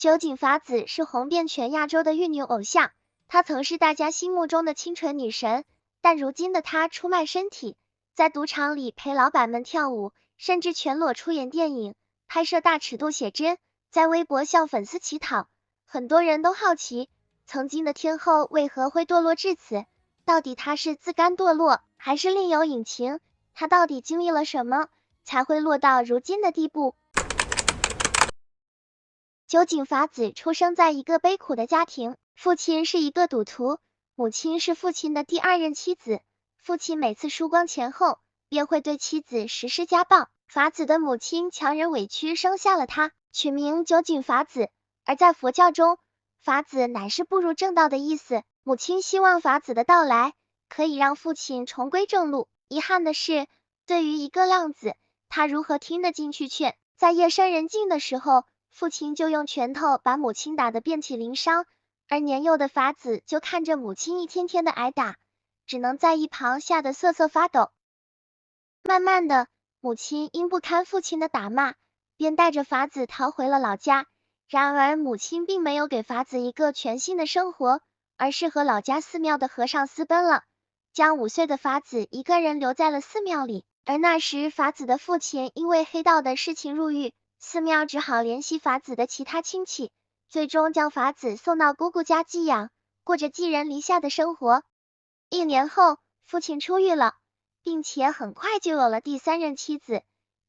酒井法子是红遍全亚洲的玉女偶像，她曾是大家心目中的清纯女神，但如今的她出卖身体，在赌场里陪老板们跳舞，甚至全裸出演电影，拍摄大尺度写真，在微博向粉丝乞讨。很多人都好奇，曾经的天后为何会堕落至此？到底她是自甘堕落，还是另有隐情？她到底经历了什么，才会落到如今的地步？酒井法子出生在一个悲苦的家庭，父亲是一个赌徒，母亲是父亲的第二任妻子。父亲每次输光钱后，便会对妻子实施家暴。法子的母亲强忍委屈生下了他，取名酒井法子。而在佛教中，法子乃是步入正道的意思。母亲希望法子的到来可以让父亲重归正路。遗憾的是，对于一个浪子，他如何听得进去劝？在夜深人静的时候，父亲就用拳头把母亲打得遍体鳞伤，而年幼的法子就看着母亲一天天的挨打，只能在一旁吓得瑟瑟发抖。慢慢的，母亲因不堪父亲的打骂，便带着法子逃回了老家。然而母亲并没有给法子一个全新的生活，而是和老家寺庙的和尚私奔了，将5岁的法子一个人留在了寺庙里。而那时法子的父亲因为黑道的事情入狱，寺庙只好联系法子的其他亲戚，最终将法子送到姑姑家寄养，过着寄人篱下的生活。1年后，父亲出狱了，并且很快就有了第3任妻子。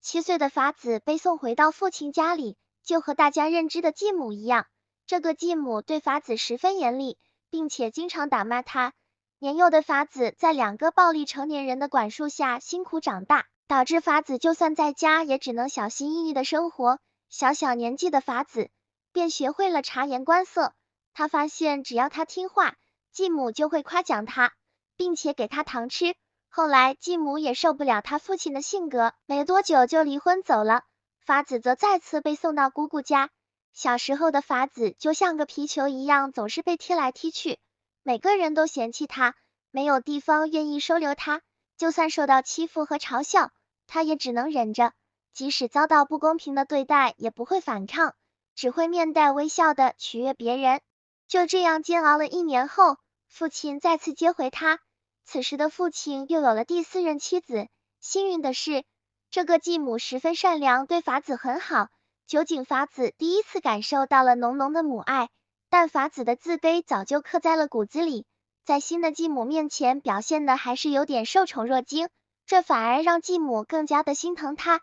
7岁的法子被送回到父亲家里，就和大家认知的继母一样。这个继母对法子十分严厉，并且经常打骂他。年幼的法子在2个暴力成年人的管束下辛苦长大，导致法子就算在家也只能小心翼翼的生活。小小年纪的法子便学会了察言观色，他发现只要他听话，继母就会夸奖他，并且给他糖吃。后来继母也受不了他父亲的性格，没多久就离婚走了。法子则再次被送到姑姑家。小时候的法子就像个皮球一样，总是被踢来踢去，每个人都嫌弃他，没有地方愿意收留他。就算受到欺负和嘲笑，他也只能忍着，即使遭到不公平的对待，也不会反抗，只会面带微笑的取悦别人。就这样煎熬了1年后，父亲再次接回他。此时的父亲又有了第4任妻子。幸运的是，这个继母十分善良，对法子很好。酒井法子第一次感受到了浓浓的母爱，但法子的自卑早就刻在了骨子里，在新的继母面前表现的还是有点受宠若惊，这反而让继母更加的心疼他。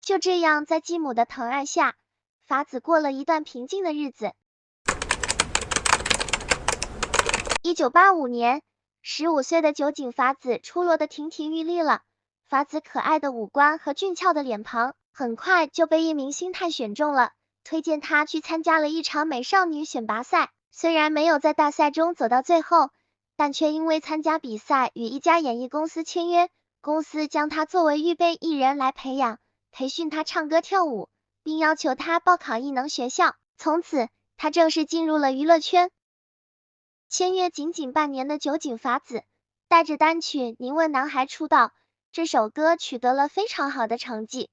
就这样，在继母的疼爱下，法子过了一段平静的日子。1985年，15岁的酒井法子出落得亭亭玉立了。法子可爱的五官和俊俏的脸庞，很快就被一名星探选中了，推荐她去参加了一场美少女选拔赛。虽然没有在大赛中走到最后，但却因为参加比赛与一家演艺公司签约，公司将她作为预备艺人来培养，培训她唱歌跳舞，并要求她报考艺能学校。从此，她正式进入了娱乐圈。签约仅仅半年的酒井法子，带着单曲《您问男孩》出道。这首歌取得了非常好的成绩，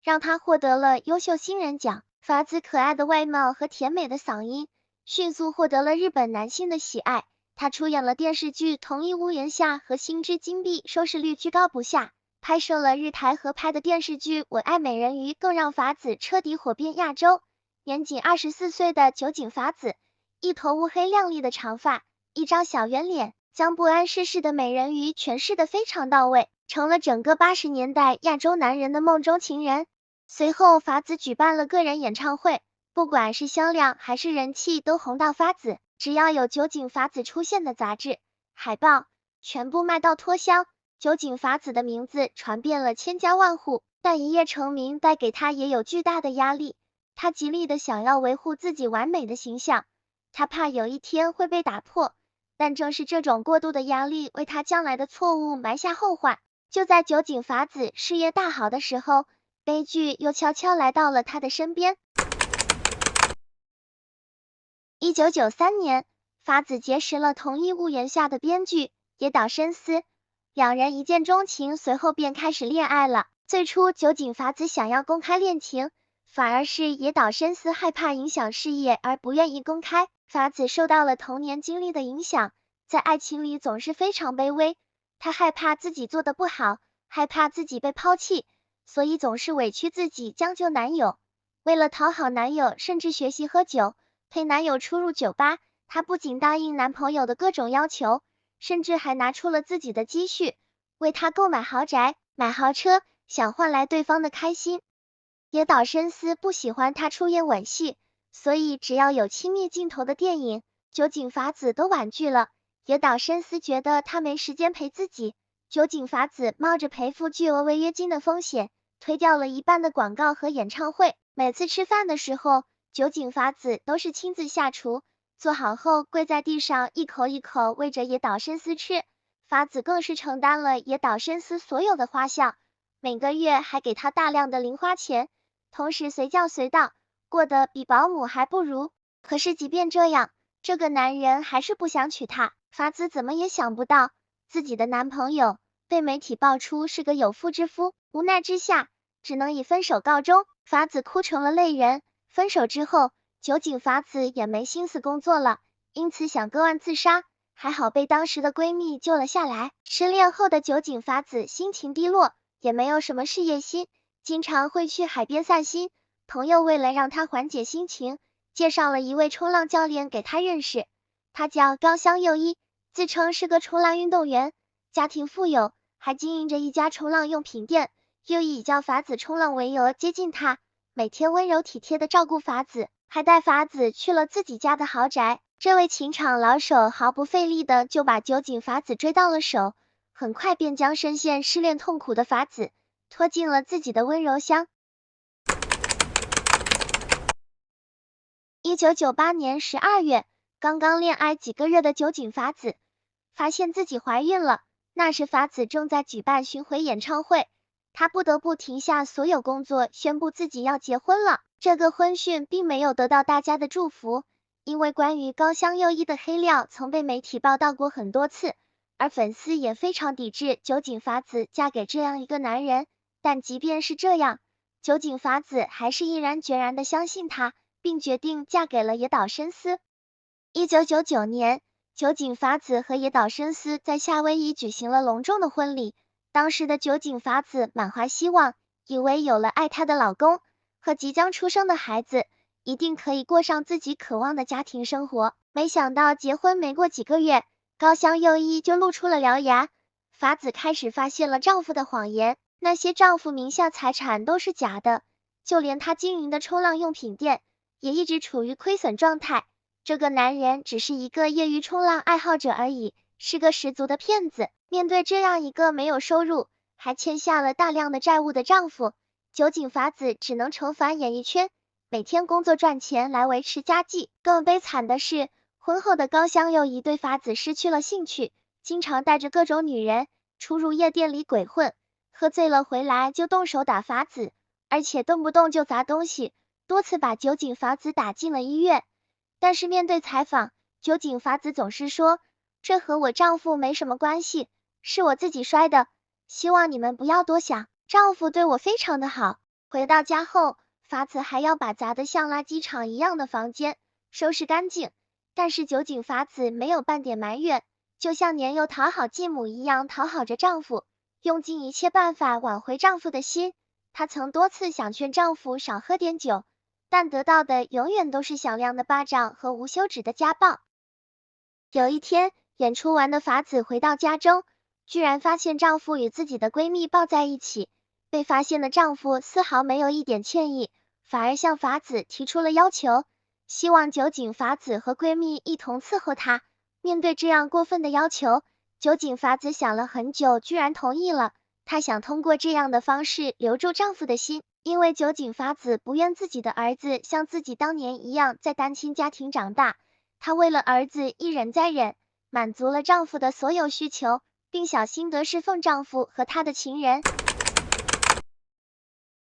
让她获得了优秀新人奖。法子可爱的外貌和甜美的嗓音，迅速获得了日本男性的喜爱。她出演了电视剧《同一屋檐下》和《星之金币》，收视率居高不下。拍摄了日台合拍的电视剧《我爱美人鱼》，更让法子彻底火遍亚洲。年仅24岁的酒井法子，一头乌黑亮丽的长发，一张小圆脸，将不谙世事的美人鱼诠释得非常到位，成了整个80年代亚洲男人的梦中情人。随后法子举办了个人演唱会，不管是销量还是人气都红到发紫，只要有酒井法子出现的杂志、海报，全部卖到脱销。酒井法子的名字传遍了千家万户，但一夜成名带给他也有巨大的压力。他极力的想要维护自己完美的形象，他怕有一天会被打破，但正是这种过度的压力为他将来的错误埋下后患。就在酒井法子事业大好的时候，悲剧又悄悄来到了他的身边。1993年，法子结识了同一屋檐下的编剧野岛伸司，两人一见钟情，随后便开始恋爱了。最初酒井法子想要公开恋情，反而是野岛伸司害怕影响事业而不愿意公开。法子受到了童年经历的影响，在爱情里总是非常卑微，她害怕自己做的不好，害怕自己被抛弃，所以总是委屈自己将就男友。为了讨好男友，甚至学习喝酒，陪男友出入酒吧。她不仅答应男朋友的各种要求，甚至还拿出了自己的积蓄，为他购买豪宅、买豪车，想换来对方的开心。野岛伸司不喜欢他出演吻戏，所以只要有亲密镜头的电影，酒井法子都婉拒了。野岛伸司觉得他没时间陪自己，酒井法子冒着赔付巨额违约金的风险，推掉了一半的广告和演唱会。每次吃饭的时候，酒井法子都是亲自下厨，做好后跪在地上一口一口喂着野岛伸司吃。法子更是承担了野岛伸司所有的花销，每个月还给他大量的零花钱，同时随叫随到，过得比保姆还不如。可是即便这样，这个男人还是不想娶她。法子怎么也想不到，自己的男朋友被媒体爆出是个有妇之夫，无奈之下只能以分手告终。法子哭成了泪人。分手之后，酒井法子也没心思工作了，因此想割腕自杀，还好被当时的闺蜜救了下来。失恋后的酒井法子心情低落，也没有什么事业心，经常会去海边散心。朋友为了让她缓解心情，介绍了一位冲浪教练给她认识，他叫高香佑一，自称是个冲浪运动员，家庭富有，还经营着一家冲浪用品店。佑一以叫法子冲浪为由接近他，每天温柔体贴的照顾法子，还带法子去了自己家的豪宅。这位情场老手毫不费力的就把酒井法子追到了手，很快便将深陷失恋痛苦的法子拖进了自己的温柔乡。1998年12月，刚刚恋爱几个月的酒井法子发现自己怀孕了。那时法子正在举办巡回演唱会，她不得不停下所有工作，宣布自己要结婚了。这个婚讯并没有得到大家的祝福，因为关于高香佑一的黑料曾被媒体报道过很多次，而粉丝也非常抵制酒井法子嫁给这样一个男人。但即便是这样，酒井法子还是毅然决然的相信他，并决定嫁给了野岛伸司。1999年，酒井法子和野岛伸司在夏威夷举行了隆重的婚礼。当时的酒井法子满怀希望，以为有了爱她的老公和即将出生的孩子，一定可以过上自己渴望的家庭生活。没想到结婚没过几个月，高香佑一就露出了獠牙。法子开始发现了丈夫的谎言，那些丈夫名下财产都是假的，就连她经营的冲浪用品店也一直处于亏损状态。这个男人只是一个业余冲浪爱好者而已，是个十足的骗子。面对这样一个没有收入，还欠下了大量的债务的丈夫，酒井法子只能重返演艺圈，每天工作赚钱来维持家计。更悲惨的是，婚后的高香佑一对法子失去了兴趣，经常带着各种女人出入夜店里鬼混，喝醉了回来就动手打法子，而且动不动就砸东西，多次把酒井法子打进了医院。但是面对采访，酒井法子总是说，这和我丈夫没什么关系，是我自己摔的，希望你们不要多想，丈夫对我非常的好。回到家后，法子还要把砸得像垃圾场一样的房间收拾干净，但是酒井法子没有半点埋怨，就像年幼讨好继母一样讨好着丈夫，用尽一切办法挽回丈夫的心。她曾多次想劝丈夫少喝点酒，但得到的永远都是响亮的巴掌和无休止的家暴。有一天，演出完的法子回到家中，居然发现丈夫与自己的闺蜜抱在一起。被发现的丈夫丝毫没有一点歉意，反而向法子提出了要求，希望酒井法子和闺蜜一同伺候他。面对这样过分的要求，酒井法子想了很久，居然同意了。她想通过这样的方式留住丈夫的心，因为酒井法子不愿自己的儿子像自己当年一样在单亲家庭长大。她为了儿子一忍再忍，满足了丈夫的所有需求，并小心地侍奉丈夫和他的情人。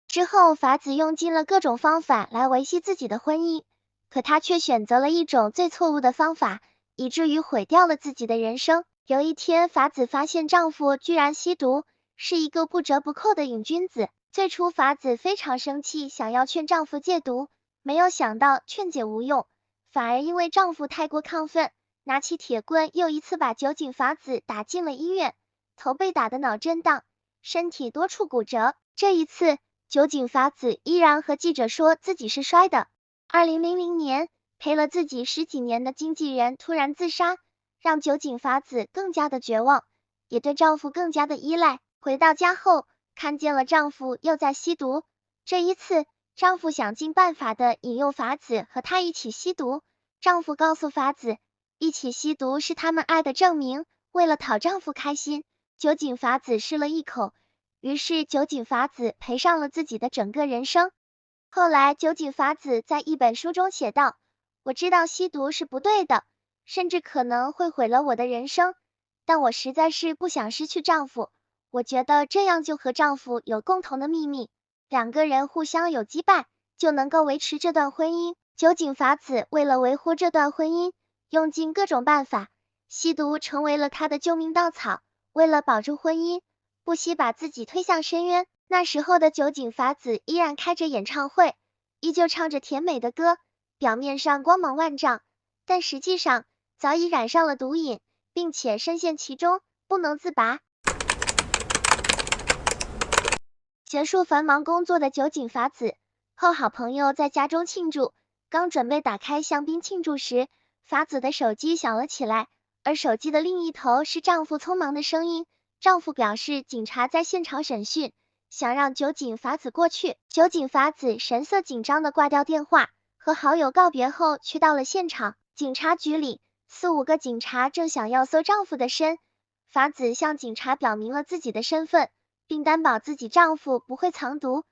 之后，法子用尽了各种方法来维系自己的婚姻，可她却选择了一种最错误的方法，以至于毁掉了自己的人生。有一天，法子发现丈夫居然吸毒，是一个不折不扣的瘾君子。最初法子非常生气，想要劝丈夫戒毒，没有想到劝解无用，反而因为丈夫太过亢奋，拿起铁棍又一次把酒井法子打进了医院，头被打得脑震荡，身体多处骨折。这一次，酒井法子依然和记者说自己是摔的。2000年，陪了自己10几年的经纪人突然自杀，让酒井法子更加的绝望，也对丈夫更加的依赖。回到家后，看见了丈夫又在吸毒，这一次，丈夫想尽办法的引诱法子和他一起吸毒。丈夫告诉法子，一起吸毒是他们爱的证明，为了讨丈夫开心，酒井法子试了一口，于是酒井法子赔上了自己的整个人生。后来酒井法子在一本书中写道，我知道吸毒是不对的，甚至可能会毁了我的人生，但我实在是不想失去丈夫，我觉得这样就和丈夫有共同的秘密，两个人互相有羁绊，就能够维持这段婚姻。酒井法子为了维护这段婚姻，用尽各种办法，吸毒成为了她的救命稻草，为了保住婚姻，不惜把自己推向深渊。那时候的酒井法子依然开着演唱会，依旧唱着甜美的歌，表面上光芒万丈，但实际上早已染上了毒瘾，并且深陷其中，不能自拔。结束繁忙工作的酒井法子和好朋友在家中庆祝，刚准备打开香槟庆祝时，法子的手机响了起来，而手机的另一头是丈夫匆忙的声音。丈夫表示警察在现场审讯，想让酒井法子过去。酒井法子神色紧张的挂掉电话，和好友告别后去到了现场。警察局里4、5个警察正想要搜丈夫的身，法子向警察表明了自己的身份，并担保自己丈夫不会藏毒，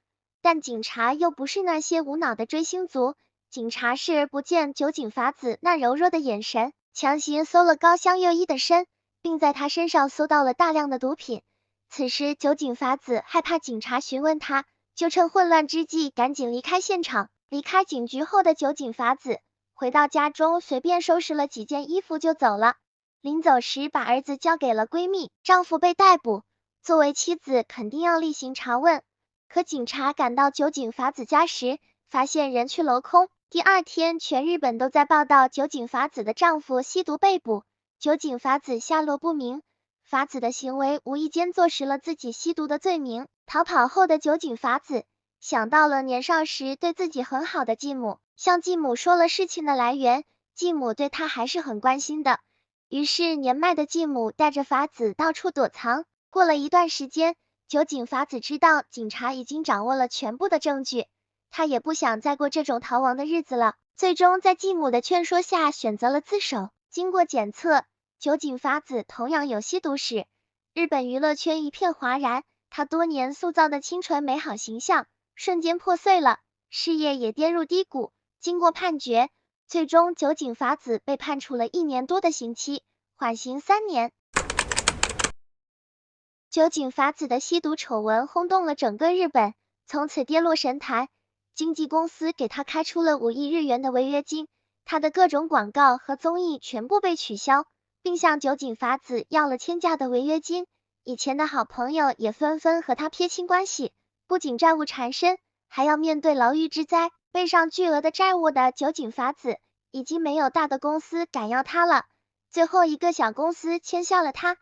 但警察又不是那些无脑的追星族，警察视而不见酒井法子那柔弱的眼神，强行搜了高香佑一的身，并在他身上搜到了大量的毒品。此时酒井法子害怕警察询问他，就趁混乱之际赶紧离开现场。离开警局后的酒井法子回到家中，随便收拾了几件衣服就走了。临走时把儿子交给了闺蜜。丈夫被逮捕，作为妻子肯定要例行查问，可警察赶到酒井法子家时，发现人去楼空。第二天，全日本都在报道酒井法子的丈夫吸毒被捕，酒井法子下落不明。法子的行为无意间坐实了自己吸毒的罪名。逃跑后的酒井法子想到了年少时对自己很好的继母，向继母说了事情的来源，继母对她还是很关心的，于是年迈的继母带着法子到处躲藏。过了一段时间，酒井法子知道警察已经掌握了全部的证据，她也不想再过这种逃亡的日子了，最终在继母的劝说下选择了自首。经过检测，酒井法子同样有吸毒史，日本娱乐圈一片哗然，她多年塑造的清纯美好形象瞬间破碎了，事业也跌入低谷。经过判决，最终酒井法子被判处了1年多的刑期，缓刑3年。酒井法子的吸毒丑闻轰动了整个日本，从此跌落神坛，经纪公司给他开出了5亿日元的违约金，他的各种广告和综艺全部被取消，并向酒井法子要了天价的违约金。以前的好朋友也纷纷和他撇清关系，不仅债务缠身，还要面对牢狱之灾。背上巨额的债务的酒井法子已经没有大的公司敢要他了，最后一个小公司签下了他。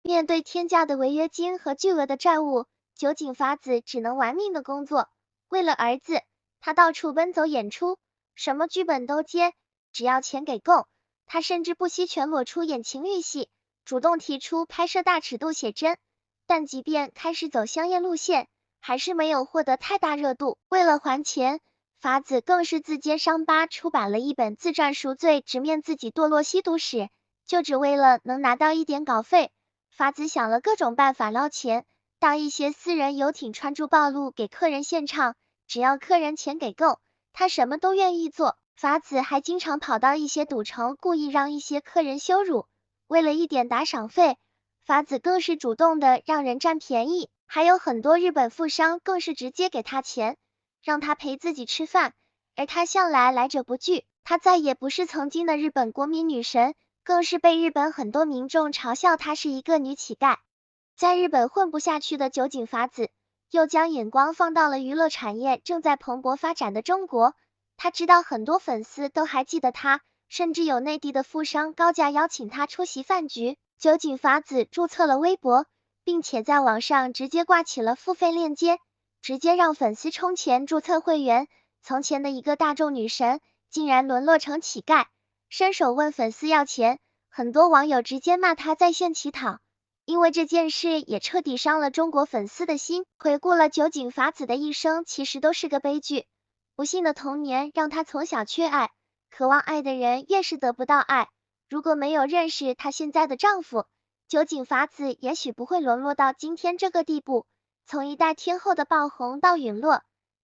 面对天价的违约金和巨额的债务，酒井法子只能玩命的工作。为了儿子，他到处奔走演出，什么剧本都接，只要钱给够。他甚至不惜全裸出演情侣戏，主动提出拍摄大尺度写真，但即便开始走香艳路线，还是没有获得太大热度。为了还钱，法子更是自揭伤疤，出版了一本自传赎罪，直面自己堕落吸毒史，就只为了能拿到一点稿费。法子想了各种办法捞钱，当一些私人游艇穿住暴露给客人献唱，只要客人钱给够，他什么都愿意做。法子还经常跑到一些赌城，故意让一些客人羞辱，为了一点打赏费，法子更是主动的让人占便宜，还有很多日本富商更是直接给他钱，让他陪自己吃饭，而他向来来者不拒，他再也不是曾经的日本国民女神，更是被日本很多民众嘲笑她是一个女乞丐。在日本混不下去的酒井法子，又将眼光放到了娱乐产业正在蓬勃发展的中国。他知道很多粉丝都还记得他，甚至有内地的富商高价邀请他出席饭局。酒井法子注册了微博，并且在网上直接挂起了付费链接，直接让粉丝充钱注册会员。从前的一个大众女神，竟然沦落成乞丐，伸手问粉丝要钱，很多网友直接骂他在线乞讨。因为这件事也彻底伤了中国粉丝的心。回顾了酒井法子的一生，其实都是个悲剧。不幸的童年让她从小缺爱，渴望爱的人越是得不到爱。如果没有认识她现在的丈夫，酒井法子也许不会沦落到今天这个地步。从一代天后的爆红到陨落，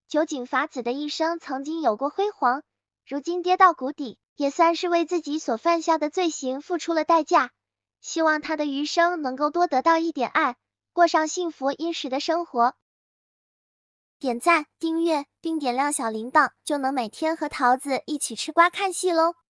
酒井法子的一生曾经有过辉煌，如今跌到谷底，也算是为自己所犯下的罪行付出了代价。希望她的余生能够多得到一点爱，过上幸福殷实的生活。点赞、订阅并点亮小铃铛，就能每天和桃子一起吃瓜看戏喽！